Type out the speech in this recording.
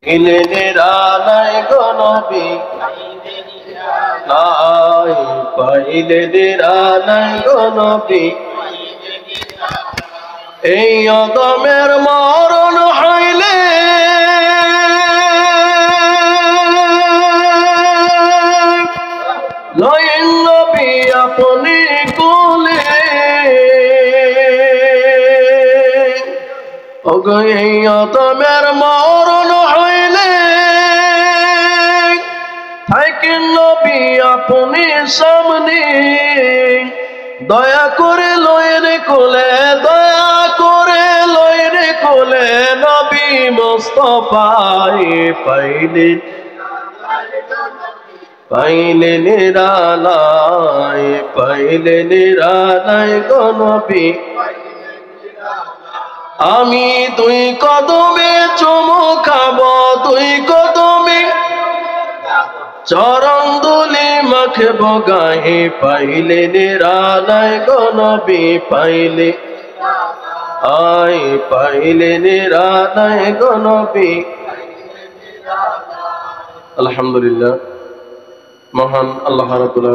ইলে নিরালাই গো নবী নাই পাইলে নিরালাই গো নবী এই অদমের মরণ হইলে লইন নবী আপনি কোলে ওগো এই অদমের মরণ হইলে থাকেন নবী আপনি সামনে দয়া করে লয়ের কোলে দয়া করে লয়ের কোলে নবী মুস্তাফায়ে পাইলে পাইলে নিরালাই গো নবী আমি দুই কদমে চুমু খাবো দুই কদমে চরণ দুলি মাখবো গায়ে পাইলে নিরালাই গো নবী পাইলে নিরালাই গো নবী। আলহামদুলিল্লাহ, মহান আল্লাহ রাব্বুল